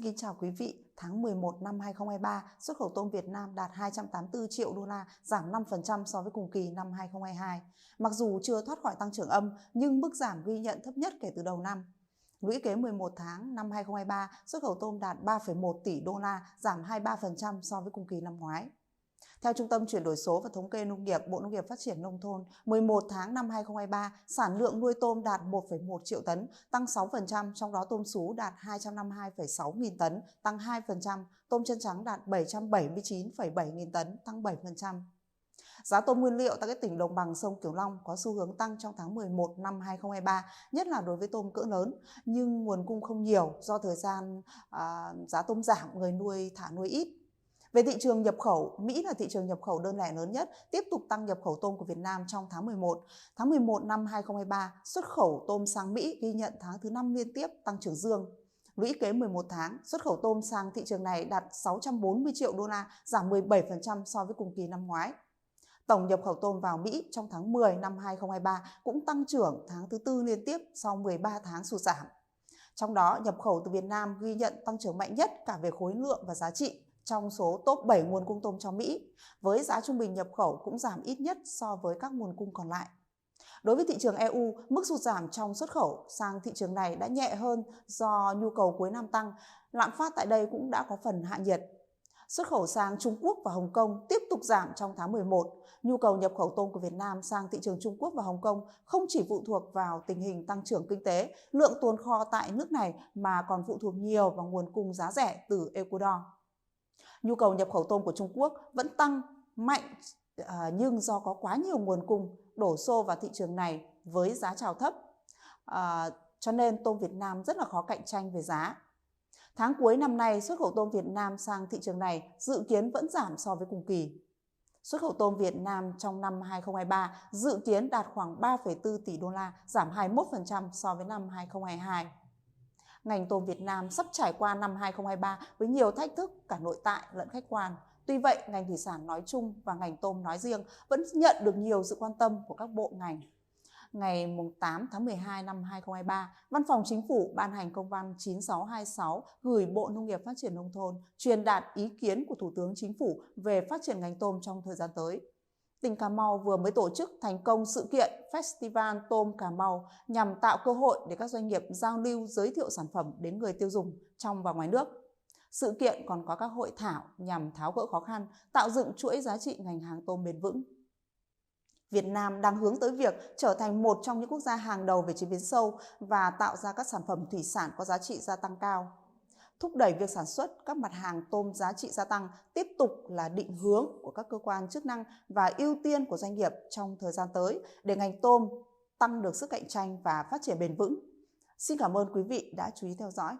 kính chào quý vị. Tháng 11 năm 2023, xuất khẩu tôm Việt Nam đạt 284 triệu đô la, giảm 5% so với cùng kỳ năm 2022. Mặc dù chưa thoát khỏi tăng trưởng âm, nhưng mức giảm ghi nhận thấp nhất kể từ đầu năm. Lũy kế 11 tháng năm 2023, xuất khẩu tôm đạt 3,1 tỷ đô la, giảm 23% so với cùng kỳ năm ngoái. Theo Trung tâm Chuyển đổi số và Thống kê Nông nghiệp, Bộ Nông nghiệp Phát triển Nông thôn, 11 tháng năm 2023, sản lượng nuôi tôm đạt 1,1 triệu tấn, tăng 6%, trong đó tôm sú đạt 252,6 nghìn tấn, tăng 2%, tôm chân trắng đạt 779,7 nghìn tấn, tăng 7%. Giá tôm nguyên liệu tại các tỉnh đồng bằng sông Cửu Long có xu hướng tăng trong tháng 11 năm 2023, nhất là đối với tôm cỡ lớn, nhưng nguồn cung không nhiều do thời gian giá tôm giảm, người nuôi thả nuôi ít. Về thị trường nhập khẩu, Mỹ là thị trường nhập khẩu đơn lẻ lớn nhất, tiếp tục tăng nhập khẩu tôm của Việt Nam trong tháng 11. Tháng 11 năm 2023, xuất khẩu tôm sang Mỹ ghi nhận tháng thứ 5 liên tiếp tăng trưởng dương. Lũy kế 11 tháng, xuất khẩu tôm sang thị trường này đạt 640 triệu đô la, giảm 17% so với cùng kỳ năm ngoái. Tổng nhập khẩu tôm vào Mỹ trong tháng 10 năm 2023 cũng tăng trưởng tháng thứ 4 liên tiếp sau 13 tháng sụt giảm. Trong đó, nhập khẩu từ Việt Nam ghi nhận tăng trưởng mạnh nhất cả về khối lượng và giá trị trong số top 7 nguồn cung tôm cho Mỹ, với giá trung bình nhập khẩu cũng giảm ít nhất so với các nguồn cung còn lại. Đối với thị trường EU, mức sụt giảm trong xuất khẩu sang thị trường này đã nhẹ hơn do nhu cầu cuối năm tăng, lạm phát tại đây cũng đã có phần hạ nhiệt. Xuất khẩu sang Trung Quốc và Hồng Kông tiếp tục giảm trong tháng 11. Nhu cầu nhập khẩu tôm của Việt Nam sang thị trường Trung Quốc và Hồng Kông không chỉ phụ thuộc vào tình hình tăng trưởng kinh tế, lượng tồn kho tại nước này mà còn phụ thuộc nhiều vào nguồn cung giá rẻ từ Ecuador. Nhu cầu nhập khẩu tôm của Trung Quốc vẫn tăng mạnh nhưng do có quá nhiều nguồn cung đổ xô vào thị trường này với giá chào thấp, cho nên tôm Việt Nam rất là khó cạnh tranh về giá. Tháng cuối năm nay, xuất khẩu tôm Việt Nam sang thị trường này dự kiến vẫn giảm so với cùng kỳ. Xuất khẩu tôm Việt Nam trong năm 2023 dự kiến đạt khoảng 3,4 tỷ đô la, giảm 21% so với năm 2022. Ngành tôm Việt Nam sắp trải qua năm 2023 với nhiều thách thức cả nội tại lẫn khách quan. Tuy vậy, ngành thủy sản nói chung và ngành tôm nói riêng vẫn nhận được nhiều sự quan tâm của các bộ ngành. Ngày 8 tháng 12 năm 2023, Văn phòng Chính phủ ban hành công văn 9626 gửi Bộ Nông nghiệp Phát triển Nông thôn truyền đạt ý kiến của Thủ tướng Chính phủ về phát triển ngành tôm trong thời gian tới. Tỉnh Cà Mau vừa mới tổ chức thành công sự kiện Festival Tôm Cà Mau nhằm tạo cơ hội để các doanh nghiệp giao lưu giới thiệu sản phẩm đến người tiêu dùng trong và ngoài nước. Sự kiện còn có các hội thảo nhằm tháo gỡ khó khăn, tạo dựng chuỗi giá trị ngành hàng tôm bền vững. Việt Nam đang hướng tới việc trở thành một trong những quốc gia hàng đầu về chế biến sâu và tạo ra các sản phẩm thủy sản có giá trị gia tăng cao. Thúc đẩy việc sản xuất các mặt hàng tôm giá trị gia tăng tiếp tục là định hướng của các cơ quan chức năng và ưu tiên của doanh nghiệp trong thời gian tới để ngành tôm tăng được sức cạnh tranh và phát triển bền vững. Xin cảm ơn quý vị đã chú ý theo dõi.